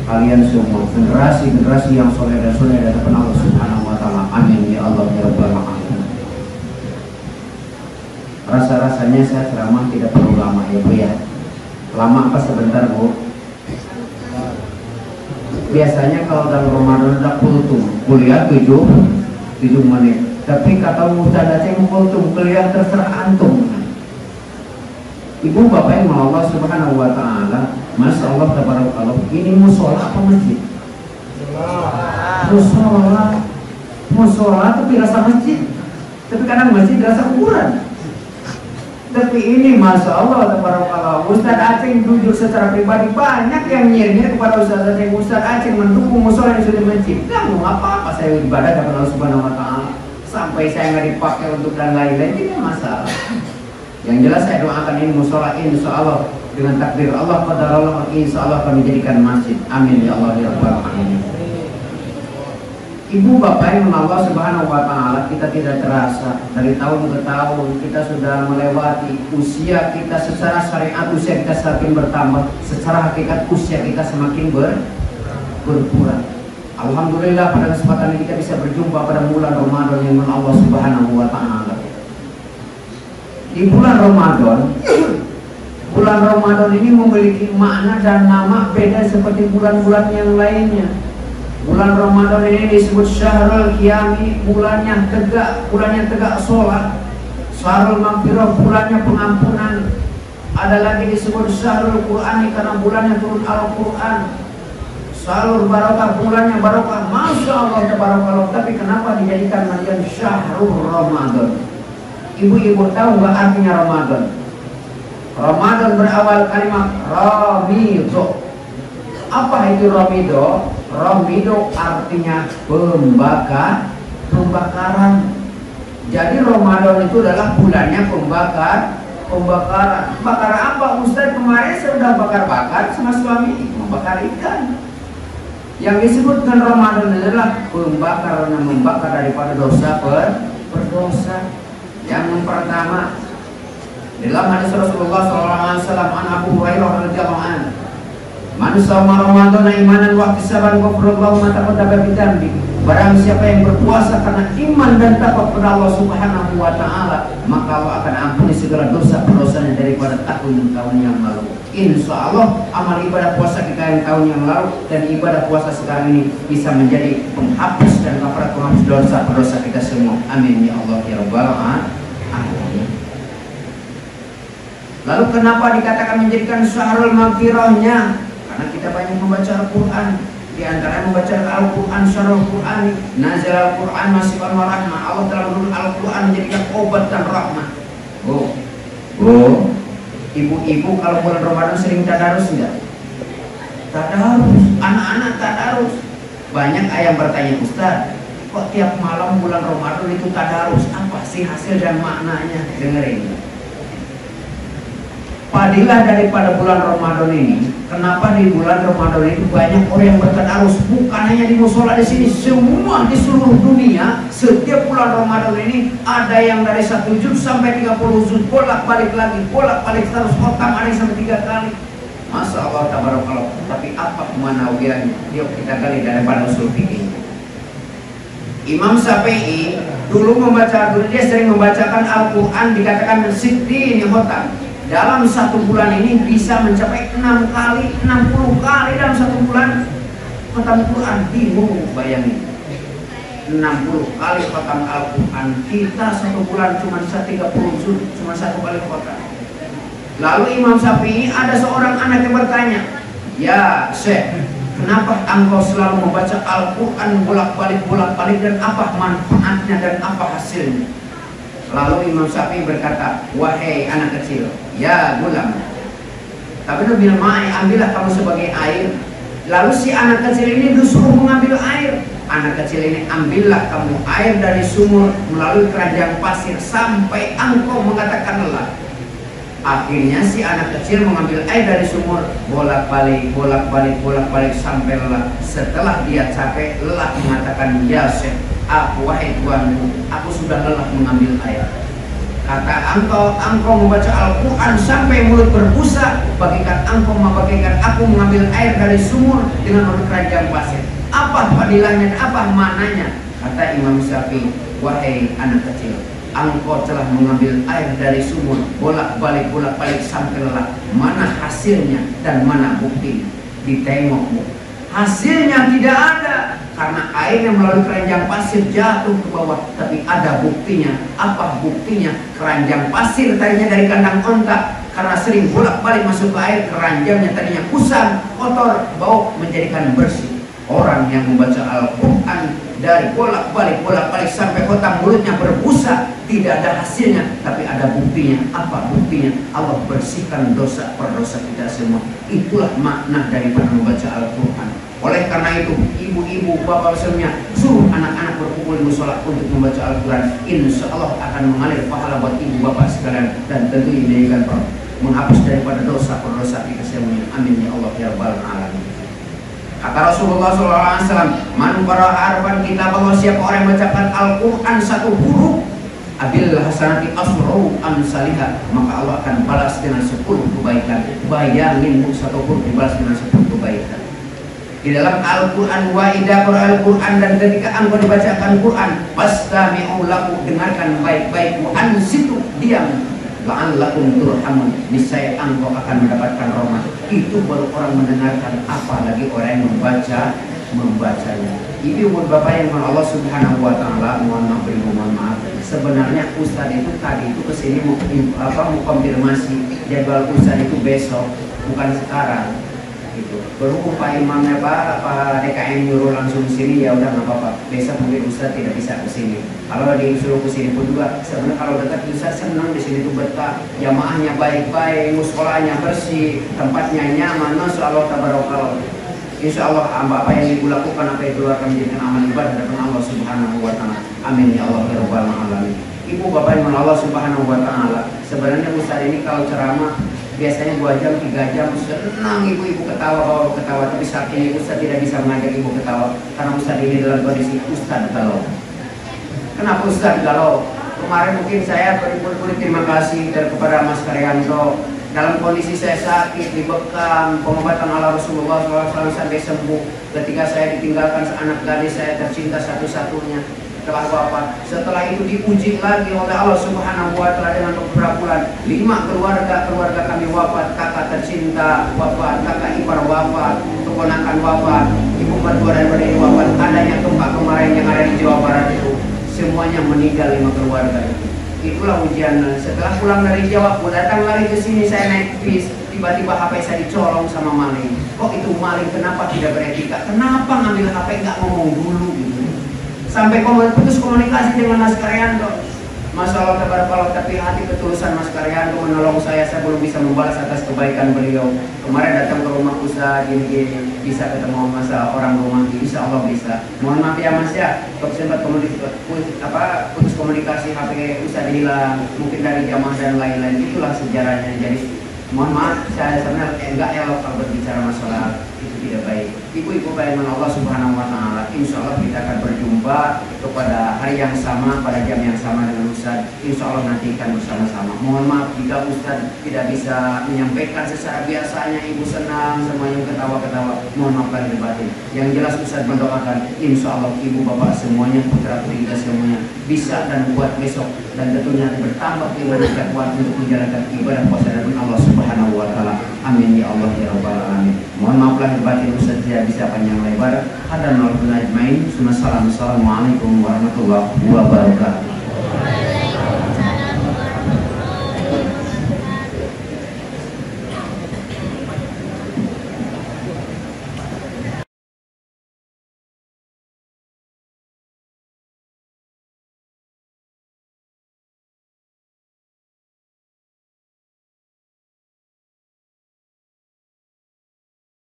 kalian semua generasi yang soleh dan soleh dari Allah Subhanahu wa Ta'ala. Amin ya Allah ya Rabbal alamin. Rasa-rasanya saya ceramah tidak perlu lama ya Bu ya. Lama apa sebentar Bu? Biasanya kalau dalam Ramadan ada kultum, kuliah 7 menit. Tapi kata Ustaz Aceh kultum, kuliah terserah antum. Ibu bapak yang Allah Subhanahu wa Ta'ala, Masya Allah tabarakallah, ini musola apa masjid? Musola tapi rasa masjid. Tapi kadang masjid rasa kuburan. Tapi ini Masya Allah tabarakallah, Ustaz Aceh jujur secara pribadi banyak yang nyinyir kepada Ustaz Aceh. Ustaz Aceh mendukung musola yang sudah masjid. Kamu apa-apa saya ibadah kepada Allah Subhanahu wa Ta'ala. Sampai saya nggak dipakai untuk dan lain-lain, tidak masalah. Yang jelas saya doakan ini musola insya Allah dengan takdir Allah pada Allah insya Allah kami jadikan masjid. Amin ya Allah ya Rabbal alamin. Ibu bapak yang Allah Subhanahu wa Ta'ala, kita tidak terasa dari tahun ke tahun kita sudah melewati usia kita secara syariat, usia kita semakin bertambah, secara hakikat usia kita semakin berkurang. Alhamdulillah pada kesempatan ini kita bisa berjumpa pada bulan Ramadan yang Allah Subhanahu wa Ta'ala. Di bulan Ramadan ini memiliki makna dan nama beda seperti bulan-bulan yang lainnya. Bulan Ramadan ini disebut Syahrul Qiyami, bulannya tegak sholat. Syahrul Maghfirah, bulannya pengampunan. Ada lagi disebut Syahrul Qur'ani karena bulannya turun Al-Quran. Syahrul Barakah, bulannya barakah. Masya Allah tabarakallah. Tapi kenapa dijadikan namanya Syahrul Ramadan? Ibu-ibu tahu nggak artinya Ramadan? Ramadan berawal kalimat Ramido. Apa itu Ramido? Ramido artinya pembakaran. Jadi Ramadan itu adalah bulannya pembakaran. Bakar apa? Ustaz kemarin saya sudah bakar-bakar sama suami, membakar ikan. Yang disebut dengan Ramadan adalah pembakaran yang membakar daripada dosa berdosa. Yang pertama dalam hadis Rasulullah SAW an Abu Hurairah radhiyallahu anhu, "Man shoma Ramadan imanan wa ihtisaban ghufrallahu ma taqaddama min dzambi." Barang siapa yang berpuasa karena iman dan takwa kepada Allah Subhanahu wa Ta'ala, maka Allah akan ampuni segala dosa-dosanya daripada tahun-tahun yang lalu. Insya Allah amal ibadah puasa kita yang tahun yang lalu dan ibadah puasa sekarang ini bisa menjadi penghapus dan penghapus dosa-dosa kita semua. Amin ya Allah ya Rabbal alamin. Lalu kenapa dikatakan menjadikan Syahrul Maghfirahnya? Karena kita banyak membaca Al-Quran. Di antara membaca Al-Quran, Syahrul Quran, nazal Al-Quran masifan wa rahmah. Allah telah menurunkan Al-Quran menjadikan obat dan rahmah. Ibu-ibu kalau bulan Ramadan sering tadarus enggak? Tadarus, anak-anak tadarus. Banyak ayam bertanya, Ustaz, kok tiap malam bulan Ramadan itu tadarus? Apa sih hasil dan maknanya? Dengerin. Fadilah daripada bulan Ramadan ini, kenapa di bulan Ramadan itu banyak orang yang bertadarus? Bukan hanya di musola di sini, semua di seluruh dunia. Setiap bulan Ramadan ini ada yang dari 1 juz sampai 30 juz, bolak-balik lagi, bolak-balik terus khotam, ada yang sampai 3 kali. Masya Allah tabarakallah. Tapi apa kemanawiannya? Yuk kita gali daripada usul fikih. Imam Syafi'i dulu dia sering membacakan Al-Quran, dikatakan sittin khotam. Dalam 1 bulan ini bisa mencapai 6 kali, 60 kali dalam 1 bulan khatam Quran. Bingung bayangin, 60 kali khatam Al-Quran. Kita 1 bulan cuma 30 juz, cuma 1 kali khatam. Lalu Imam Syafi'i ada seorang anak yang bertanya, "Ya Syekh, kenapa engkau selalu membaca Al-Quran bolak-balik dan apa manfaatnya dan apa hasilnya?" Lalu Imam Syafi'i berkata, "Wahai anak kecil, ya gulam, tapi Nabi Ma'ai, ambillah kamu sebagai air." Lalu si anak kecil ini disuruh mengambil air. Anak kecil ini, ambillah kamu air dari sumur melalui keranjang pasir sampai engkau mengatakan lelah. Akhirnya si anak kecil mengambil air dari sumur, bolak-balik sampai lelah. Setelah dia capek lelah mengatakan, "Ya Syekh, wahai tuanku, aku sudah lelah mengambil air." Kata engkau membaca Al-Quran sampai mulut berbusa, bagaikan aku mengambil air dari sumur dengan mulut keranjang pasir. Apa fadilahnya, apa mananya? Kata Imam Syafi'i, wahai anak kecil, engkau telah mengambil air dari sumur bolak-balik sampai lelah. Mana hasilnya dan mana buktinya? Ditengok, hasilnya tidak ada, karena air yang melalui keranjang pasir jatuh ke bawah. Tapi ada buktinya. Apa buktinya? Keranjang pasir tadinya dari kandang onta, karena sering bolak-balik masuk ke air, keranjangnya tadinya kusam, kotor, bau, menjadikan bersih. Orang yang membaca Al-Quran dari bolak-balik sampai otak mulutnya berbusa, tidak ada hasilnya, tapi ada buktinya. Apa buktinya? Allah bersihkan dosa per dosa kita semua. Itulah makna daripada membaca Al-Quran. Oleh karena itu, ibu-ibu, bapak semuanya, suruh anak-anak berkumpul di musola untuk membaca Al-Quran. Insya Allah akan mengalir pahala buat ibu bapak sekalian, dan tentu ini akan menghapus daripada dosa per dosa kita semuanya. Amin ya Allah ya Rabbal Alamin. Kata Rasulullah SAW, man qara'a arfan kitab Allah, siapa orang yang membacakan Al-Quran satu huruf, abil hasanati asru amsalihah, maka Allah akan balas dengan 10 kebaikan. Bayangin satu huruf dibalas dengan 10 kebaikan. Di dalam Al-Quran, wa idza qara'al Quran, dan ketika engkau dibacakan Quran, fastami'u lahu, dengarkan baik-baik, wa ansitu, diam, la'allakum turhamun, niscaya engkau akan mendapatkan rahmat. Itu baru orang mendengarkan, apalagi orang yang membacanya. Ibu bapak yang Allah Subhanahu wa taala, mohon maaf. Sebenarnya Ustadz itu tadi itu kesini mau konfirmasi jadwal Ustadz itu besok, bukan sekarang. Gitu. Berhubung Pak Imamnya Pak DKM nyuruh langsung sini, ya udah nggak apa-apa. Besok mungkin Ustadz tidak bisa kesini. Kalau disuruh kesini pun juga sebenarnya kalau dekat Ustadz senang di sini tuh betah. Jamaahnya baik-baik, muskolahnya bersih, tempatnya nyaman. Masya Allah tabarakallah. Insya Allah apa yang ibu lakukan, apa yang keluar akan menjadikan amal ibadah dari Allah Subhanahu wa taala. Amin ya Allah ya Rabbal Alamin. Ibu bapak yang Allah Subhanahu wa taala, sebenarnya Ustadz ini kalau ceramah biasanya 2 jam, 3 jam, senang ibu-ibu ketawa, tapi saat ini Ustadz tidak bisa mengajak ibu ketawa, karena Ustadz ini dalam kondisi Ustadz galau. Kenapa Ustadz galau? Kemarin mungkin saya beri terima kasih kepada Mas Karyanto. Dalam kondisi saya sakit, dibekam, pengobatan ala Rasulullah SAW sampai sembuh. Ketika saya ditinggalkan anak gadis saya tercinta satu-satunya telah wafat. Setelah itu diuji lagi oleh Allah Subhanahu wa taala dengan beberapa bulan. 5 keluarga kami wafat, kakak tercinta wafat, kakak ipar wafat, keponakan wafat, ibu mertua daripada ini wafat. Adanya gempa kemarin yang ada di Jawa Barat itu, semuanya meninggal 5 keluarga itu. Itulah ujian. Setelah pulang dari Jawa, aku datang lagi ke sini, saya naik bis, tiba-tiba HP saya dicolong sama maling. Kok itu maling? Kenapa tidak beretika? Kenapa ngambil HP nggak ngomong dulu gitu? Sampai putus komunikasi dengan Mas Karyanto. Masya Allah tabarakallah, tapi hati ketulusan Mas Karyanto menolong saya belum bisa membalas atas kebaikan beliau. Kemarin datang ke rumah usaha gini bisa ketemu masa orang rumah, insya Allah bisa. Mohon maaf ya Mas ya, kalau sempat putus komunikasi, HP usaha hilang, mungkin dari jamaah dan lain-lain. Itulah sejarahnya. Jadi mohon maaf, saya sebenarnya enggak elok kalau berbicara masalah itu tidak baik. Ibu-ibu baik Allah Subhanahu wa taala, insya Allah kita akan berjumpa kepada hari yang sama, pada jam yang sama dengan Ustadz. Insya Allah nanti akan bersama-sama. Mohon maaf jika Ustadz tidak bisa menyampaikan secara biasanya, ibu senang semuanya ketawa-ketawa. Mohon maaf lahir batin. Yang jelas Ustadz mendoakan, insya Allah ibu bapak semuanya, putra putri kita semuanya bisa dan kuat besok, dan tentunya bertambah ibadah kuat untuk menjalankan ibadah puasa dari Allah Subhanahu wa taala. Amin ya Allah ya Rabbal Alamin. Mohon maaf lahir batin, Ustadz tidak bisa panjang lebar. Hadan wa ajmain. Assalamualaikum warahmatullahi wabarakatuh.